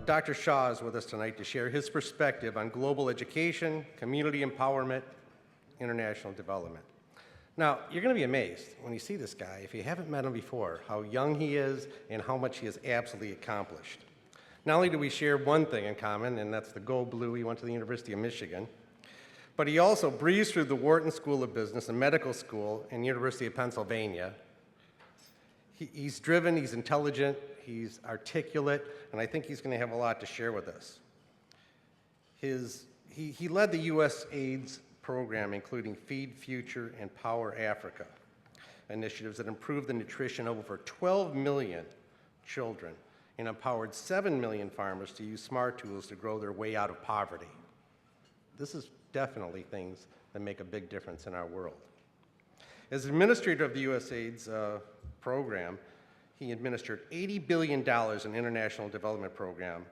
Dr. Shah is with us tonight to share his perspective on global education, community empowerment, international development. Now, you're going to be amazed when you see this guy, if you haven't met him before, how young he is and how much he has absolutely accomplished. Not only do we share one thing in common, and that's the Go Blue. He went to the University of Michigan, but he also breezed through the Wharton School of Business and Medical School and University of Pennsylvania. He's driven, he's intelligent, he's articulate, and I think he's going to have a lot to share with us. He led the U.S. AIDS program, including Feed Future and Power Africa initiatives that improved the nutrition of over 12 million children and empowered 7 million farmers to use smart tools to grow their way out of poverty. This is definitely things that make a big difference in our world. As administrator of the USAID's program, he administered $80 billion in international development program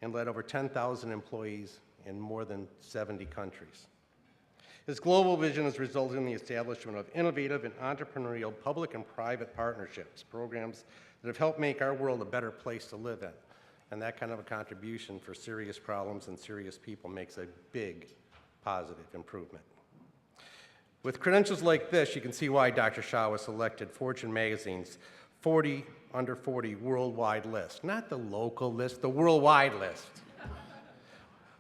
and led over 10,000 employees in more than 70 countries. His global vision has resulted in the establishment of innovative and entrepreneurial public and private partnerships, programs that have helped make our world a better place to live in. And that kind of a contribution for serious problems and serious people makes a big positive improvement. With credentials like this, you can see why Dr. Shah was selected Fortune magazine's 40 under 40 worldwide list. Not the local list, the worldwide list.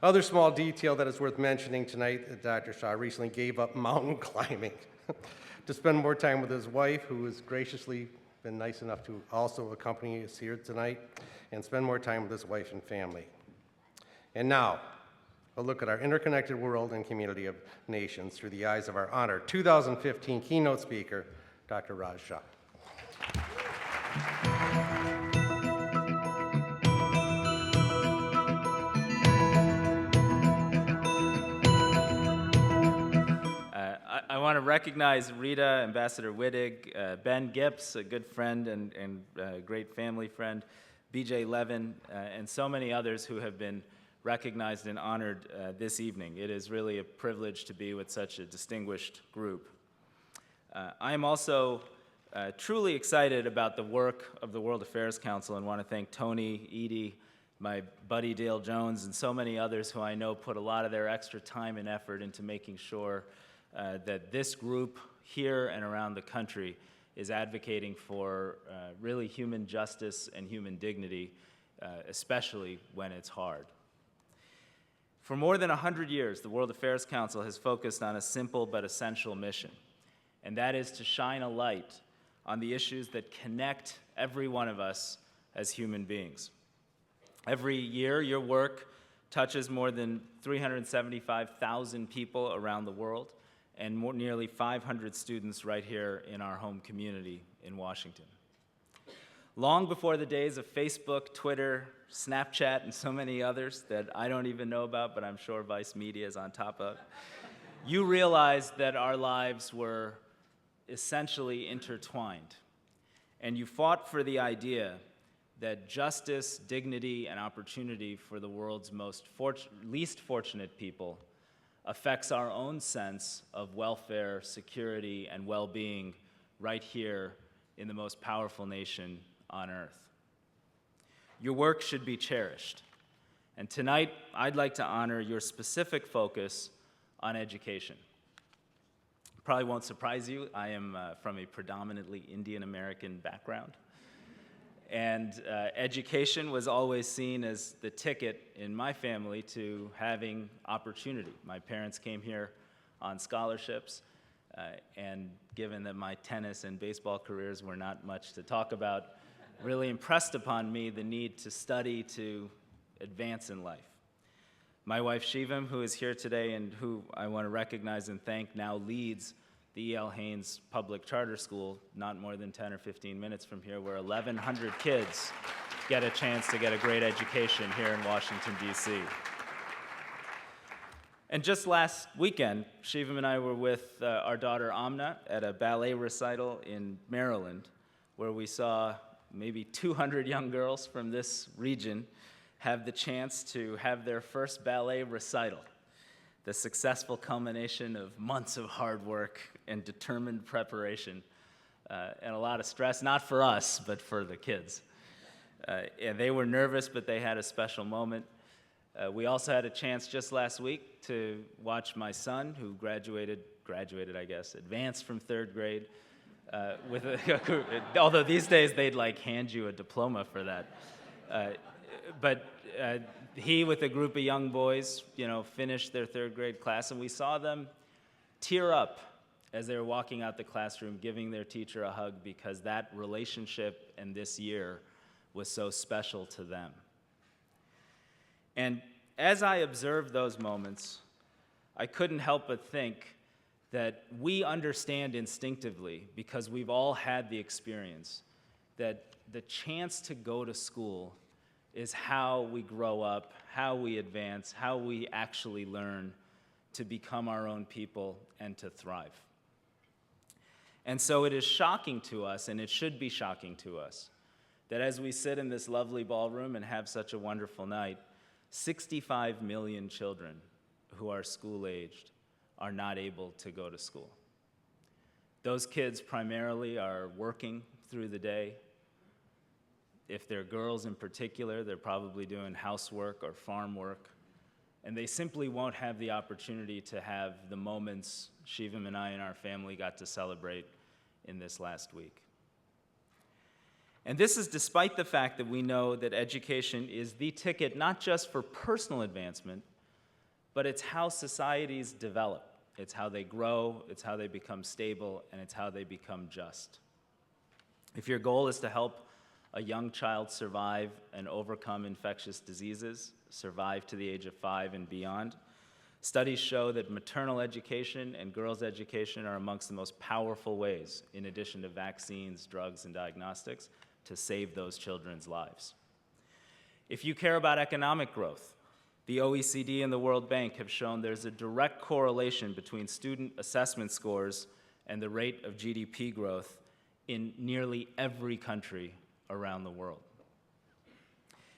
Other small detail that is worth mentioning tonight, that Dr. Shah recently gave up mountain climbing to spend more time with his wife, who has graciously been nice enough to also accompany us here tonight, and spend more time with his wife and family. And now, a look at our interconnected world and community of nations through the eyes of our honored 2015 keynote speaker, Dr. Raj Shah. I want to recognize Rita, Ambassador Wittig, Ben Gips, a good friend and great family friend, BJ Levin, and so many others who have been recognized and honored this evening. It is really a privilege to be with such a distinguished group. I am also truly excited about the work of the World Affairs Council and want to thank Tony, Edie, my buddy Dale Jones, and so many others who I know put a lot of their extra time and effort into making sure that this group here and around the country is advocating for really human justice and human dignity, especially when it's hard. For more than 100 years, the World Affairs Council has focused on a simple but essential mission, and that is to shine a light on the issues that connect every one of us as human beings. Every year, your work touches more than 375,000 people around the world, and nearly 500 students right here in our home community in Washington. Long before the days of Facebook, Twitter, Snapchat, and so many others that I don't even know about, but I'm sure Vice Media is on top of, you realized that our lives were essentially intertwined. And you fought for the idea that justice, dignity, and opportunity for the world's least fortunate people affects our own sense of welfare, security, and well-being right here in the most powerful nation on earth. Your work should be cherished. And tonight, I'd like to honor your specific focus on education. Probably won't surprise you, I am from a predominantly Indian American background. And education was always seen as the ticket in my family to having opportunity. My parents came here on scholarships, and given that my tennis and baseball careers were not much to talk about, really impressed upon me the need to study to advance in life. My wife Shivam, who is here today and who I want to recognize and thank, now leads the E.L. Haynes Public Charter School, not more than 10 or 15 minutes from here, where 1,100 kids get a chance to get a great education here in Washington, D.C. And just last weekend, Shivam and I were with our daughter Amna at a ballet recital in Maryland, where we saw maybe 200 young girls from this region have the chance to have their first ballet recital, the successful culmination of months of hard work and determined preparation, and a lot of stress, not for us, but for the kids. And they were nervous, but they had a special moment. We also had a chance just last week to watch my son, who graduated, I guess, advanced from third grade, although these days they'd like hand you a diploma for that. But he, with a group of young boys, finished their third grade class, and we saw them tear up as they were walking out the classroom, giving their teacher a hug because that relationship and this year was so special to them. And as I observed those moments, I couldn't help but think that we understand instinctively, because we've all had the experience, that the chance to go to school is how we grow up, how we advance, how we actually learn to become our own people and to thrive. And so it is shocking to us, and it should be shocking to us, that as we sit in this lovely ballroom and have such a wonderful night, 65 million children who are school-aged are not able to go to school. Those kids primarily are working through the day. If they're girls in particular, they're probably doing housework or farm work, and they simply won't have the opportunity to have the moments Shivam and I and our family got to celebrate in this last week. And this is despite the fact that we know that education is the ticket not just for personal advancement, but it's how societies develop. It's how they grow, it's how they become stable, and it's how they become just. If your goal is to help a young child survive and overcome infectious diseases, survive to the age of 5 and beyond, studies show that maternal education and girls' education are amongst the most powerful ways, in addition to vaccines, drugs, and diagnostics, to save those children's lives. If you care about economic growth, the OECD and the World Bank have shown there's a direct correlation between student assessment scores and the rate of GDP growth in nearly every country around the world.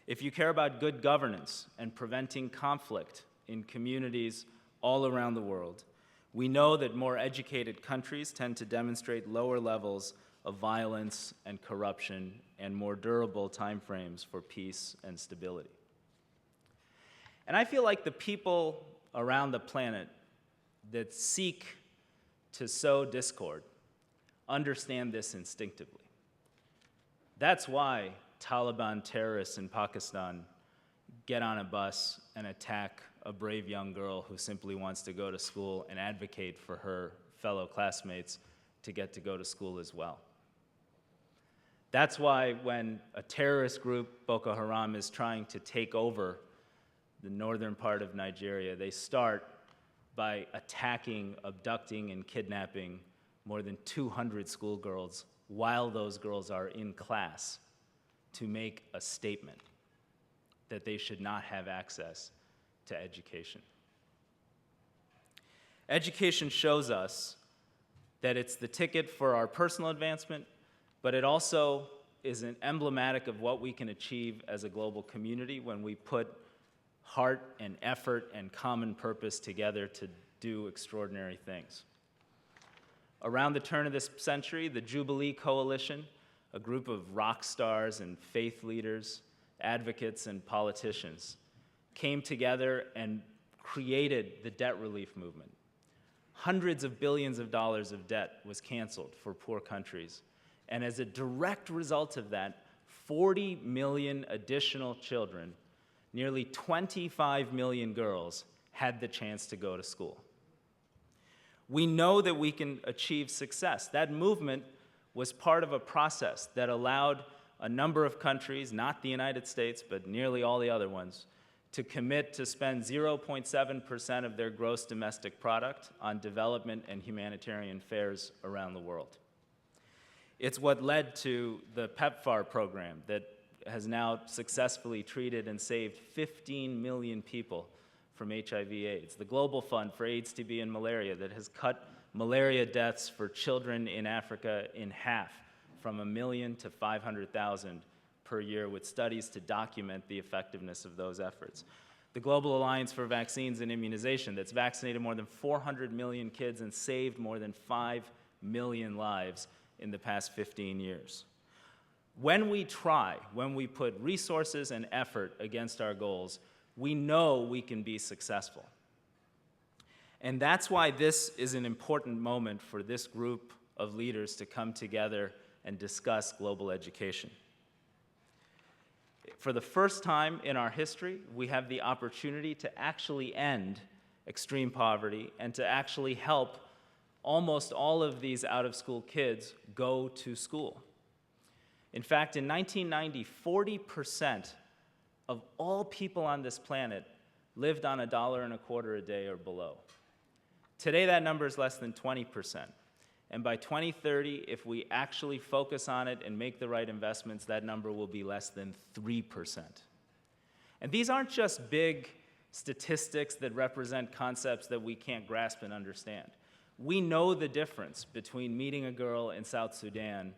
If you care about good governance and preventing conflict in communities all around the world, we know that more educated countries tend to demonstrate lower levels of violence and corruption and more durable timeframes for peace and stability. And I feel like the people around the planet that seek to sow discord understand this instinctively. That's why Taliban terrorists in Pakistan get on a bus and attack a brave young girl who simply wants to go to school and advocate for her fellow classmates to get to go to school as well. That's why when a terrorist group, Boko Haram, is trying to take over the northern part of Nigeria, they start by attacking, abducting, and kidnapping more than 200 schoolgirls while those girls are in class to make a statement that they should not have access to education. Education shows us that it's the ticket for our personal advancement, but it also is an emblematic of what we can achieve as a global community when we put heart and effort and common purpose together to do extraordinary things. Around the turn of this century, the Jubilee Coalition, a group of rock stars and faith leaders, advocates, and politicians, came together and created the debt relief movement. Hundreds of billions of dollars of debt was canceled for poor countries. And as a direct result of that, 40 million additional children, nearly 25 million girls, had the chance to go to school. We know that we can achieve success. That movement was part of a process that allowed a number of countries, not the United States, but nearly all the other ones, to commit to spend 0.7% of their gross domestic product on development and humanitarian affairs around the world. It's what led to the PEPFAR program that has now successfully treated and saved 15 million people from HIV/AIDS, the Global Fund for AIDS, TB, and malaria that has cut malaria deaths for children in Africa in half, from 1 million to 500,000 per year, with studies to document the effectiveness of those efforts. The Global Alliance for Vaccines and Immunization that's vaccinated more than 400 million kids and saved more than 5 million lives in the past 15 years. When we try, when we put resources and effort against our goals, we know we can be successful. And that's why this is an important moment for this group of leaders to come together and discuss global education. For the first time in our history, we have the opportunity to actually end extreme poverty and to actually help almost all of these out-of-school kids go to school. In fact, in 1990, 40% of all people on this planet lived on $1.25 a day or below. Today, that number is less than 20%. And by 2030, if we actually focus on it and make the right investments, that number will be less than 3%. And these aren't just big statistics that represent concepts that we can't grasp and understand. We know the difference between meeting a girl in South Sudan,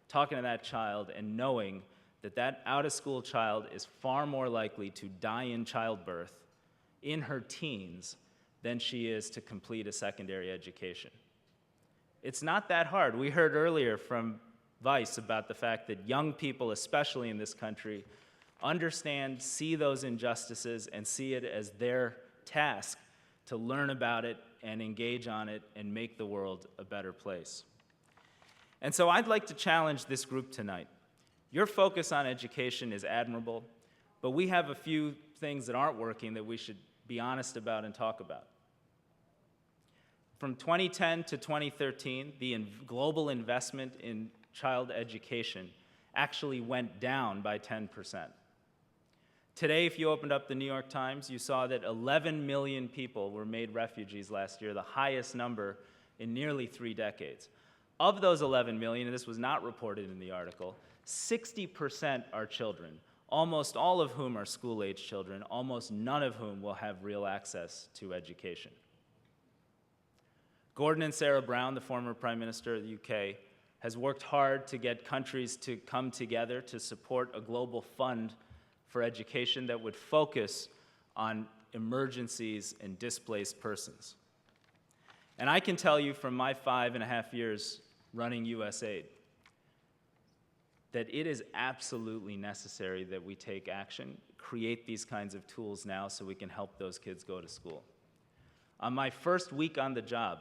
talking to that child, and knowing that that out-of-school child is far more likely to die in childbirth in her teens than she is to complete a secondary education. It's not that hard. We heard earlier from Vice about the fact that young people, especially in this country, understand, see those injustices, and see it as their task to learn about it and engage on it and make the world a better place. And so I'd like to challenge this group tonight. Your focus on education is admirable, but we have a few things that aren't working that we should be honest about and talk about. From 2010 to 2013, the global investment in child education actually went down by 10%. Today, if you opened up the New York Times, you saw that 11 million people were made refugees last year, the highest number in nearly 3 decades. Of those 11 million, and this was not reported in the article, 60% are children, almost all of whom are school-age children, almost none of whom will have real access to education. Gordon and Sarah Brown, the former Prime Minister of the UK, has worked hard to get countries to come together to support a global fund for education that would focus on emergencies and displaced persons. And I can tell you from my 5.5 years running USAID that it is absolutely necessary that we take action, create these kinds of tools now so we can help those kids go to school. On my first week on the job,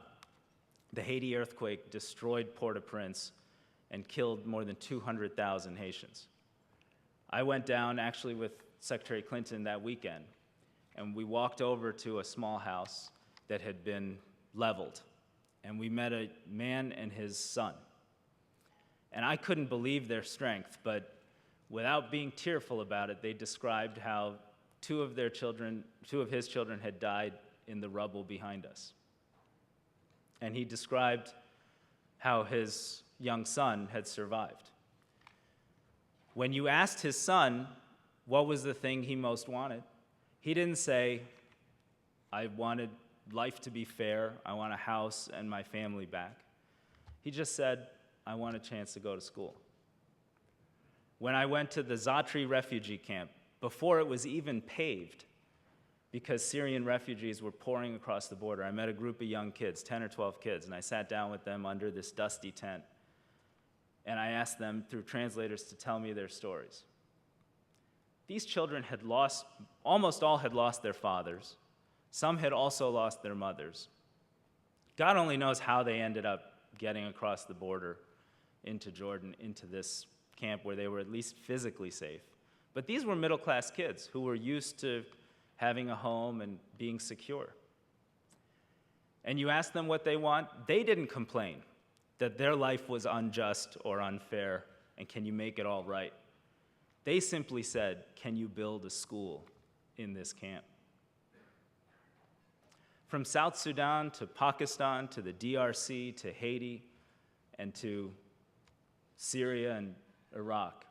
the Haiti earthquake destroyed Port-au-Prince and killed more than 200,000 Haitians. I went down actually with Secretary Clinton that weekend, and we walked over to a small house that had been leveled, and we met a man and his son. And I couldn't believe their strength, but without being tearful about it, they described how two of his children had died in the rubble behind us. And he described how his young son had survived. When you asked his son what was the thing he most wanted, he didn't say, I wanted life to be fair, I want a house and my family back. He just said, I want a chance to go to school. When I went to the Zatri refugee camp, before it was even paved, because Syrian refugees were pouring across the border, I met a group of young kids, 10 or 12 kids, and I sat down with them under this dusty tent, and I asked them through translators to tell me their stories. These children had lost, almost all had lost their fathers. Some had also lost their mothers. God only knows how they ended up getting across the border into Jordan, into this camp where they were at least physically safe. But these were middle-class kids who were used to having a home and being secure. And you ask them what they want, they didn't complain that their life was unjust or unfair, and can you make it all right? They simply said, can you build a school in this camp? From South Sudan to Pakistan to the DRC to Haiti and to Syria and Iraq,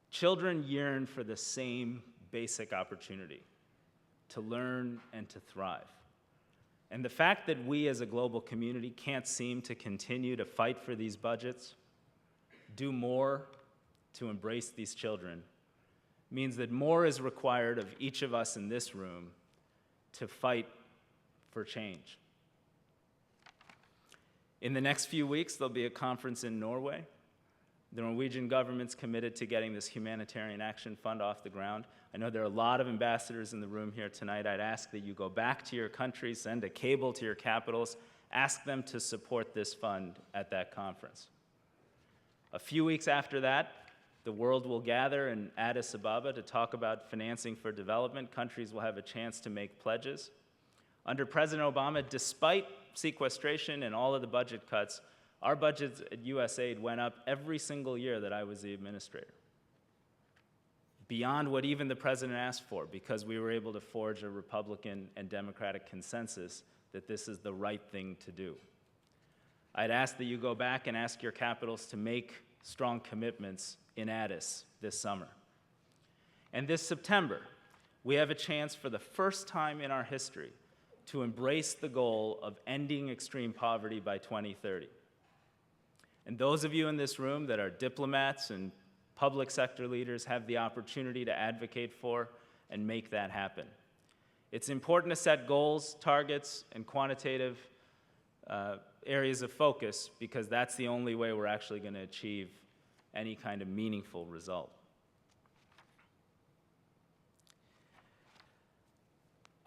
children yearn for the same basic opportunity to learn and to thrive. And the fact that we as a global community can't seem to continue to fight for these budgets, do more to embrace these children, means that more is required of each of us in this room to fight for change. In the next few weeks, there'll be a conference in Norway. The Norwegian government's committed to getting this humanitarian action fund off the ground. I know there are a lot of ambassadors in the room here tonight. I'd ask that you go back to your countries, send a cable to your capitals, ask them to support this fund at that conference. A few weeks after that, the world will gather in Addis Ababa to talk about financing for development. Countries will have a chance to make pledges. Under President Obama, despite sequestration and all of the budget cuts, our budgets at USAID went up every single year that I was the administrator, beyond what even the president asked for, because we were able to forge a Republican and Democratic consensus that this is the right thing to do. I'd ask that you go back and ask your capitals to make strong commitments in Addis this summer. And this September, we have a chance for the first time in our history to embrace the goal of ending extreme poverty by 2030. And those of you in this room that are diplomats and public sector leaders have the opportunity to advocate for and make that happen. It's important to set goals, targets, and quantitative areas of focus, because that's the only way we're actually going to achieve any kind of meaningful result.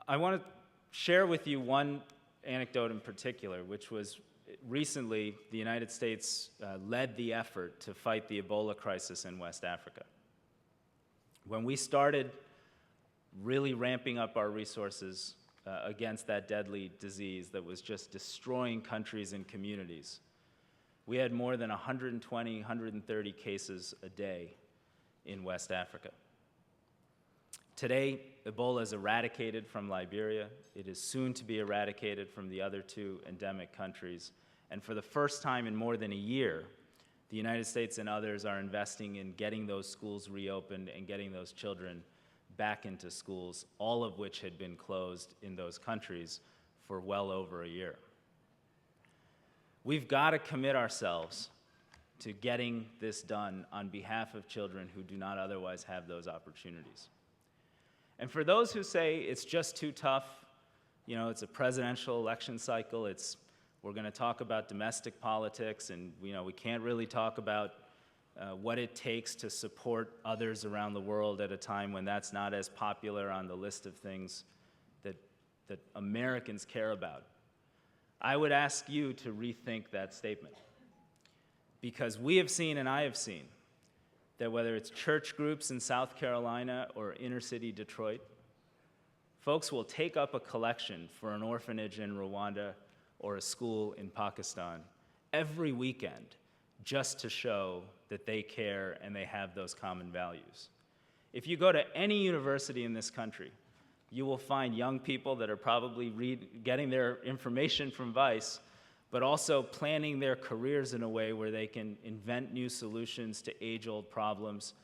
I want to share with you one anecdote in particular, which was recently the United States led the effort to fight the Ebola crisis in West Africa. When we started really ramping up our resources against that deadly disease that was just destroying countries and communities, we had more than 120, 130 cases a day in West Africa. Today, Ebola is eradicated from Liberia. It is soon to be eradicated from the other two endemic countries. And for the first time in more than a year, the United States and others are investing in getting those schools reopened and getting those children back into schools, all of which had been closed in those countries for well over a year. We've got to commit ourselves to getting this done on behalf of children who do not otherwise have those opportunities. And for those who say it's just too tough, you know, it's a presidential election cycle, we're going to talk about domestic politics, and we can't really talk about what it takes to support others around the world at a time when that's not as popular on the list of things that Americans care about. I would ask you to rethink that statement, because we have seen, and I have seen, that whether it's church groups in South Carolina or inner city Detroit, folks will take up a collection for an orphanage in Rwanda or a school in Pakistan every weekend just to show that they care and they have those common values. If you go to any university in this country, you will find young people that are probably getting their information from Vice, but also planning their careers in a way where they can invent new solutions to age-old problems.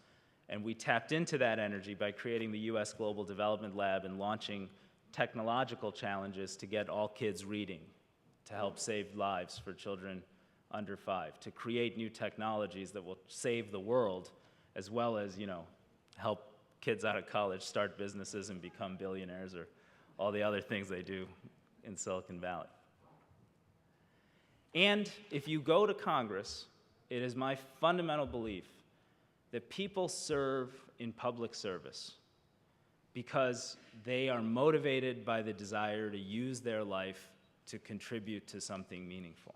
And we tapped into that energy by creating the U.S. Global Development Lab and launching technological challenges to get all kids reading, to help save lives for children under 5, to create new technologies that will save the world, as well as, help kids out of college start businesses and become billionaires, or all the other things they do in Silicon Valley. And if you go to Congress, it is my fundamental belief that people serve in public service because they are motivated by the desire to use their life to contribute to something meaningful.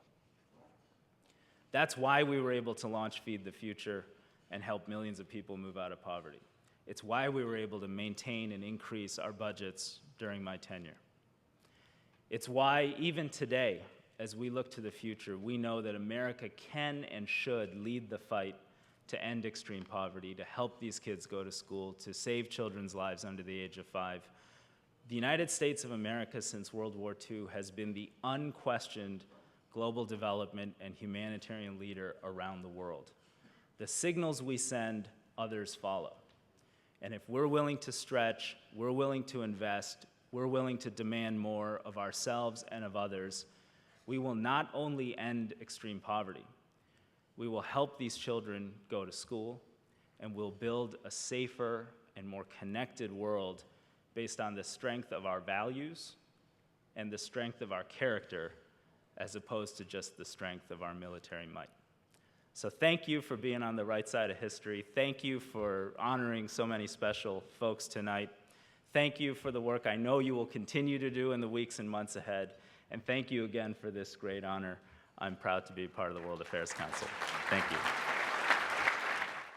That's why we were able to launch Feed the Future and help millions of people move out of poverty. It's why we were able to maintain and increase our budgets during my tenure. It's why even today, as we look to the future, we know that America can and should lead the fight to end extreme poverty, to help these kids go to school, to save children's lives under the age of 5. The United States of America since World War II has been the unquestioned global development and humanitarian leader around the world. The signals we send, others follow. And if we're willing to stretch, we're willing to invest, we're willing to demand more of ourselves and of others, we will not only end extreme poverty, we will help these children go to school, and we'll build a safer and more connected world based on the strength of our values and the strength of our character, as opposed to just the strength of our military might. So thank you for being on the right side of history. Thank you for honoring so many special folks tonight. Thank you for the work I know you will continue to do in the weeks and months ahead. And thank you again for this great honor. I'm proud to be part of the World Affairs Council. Thank you.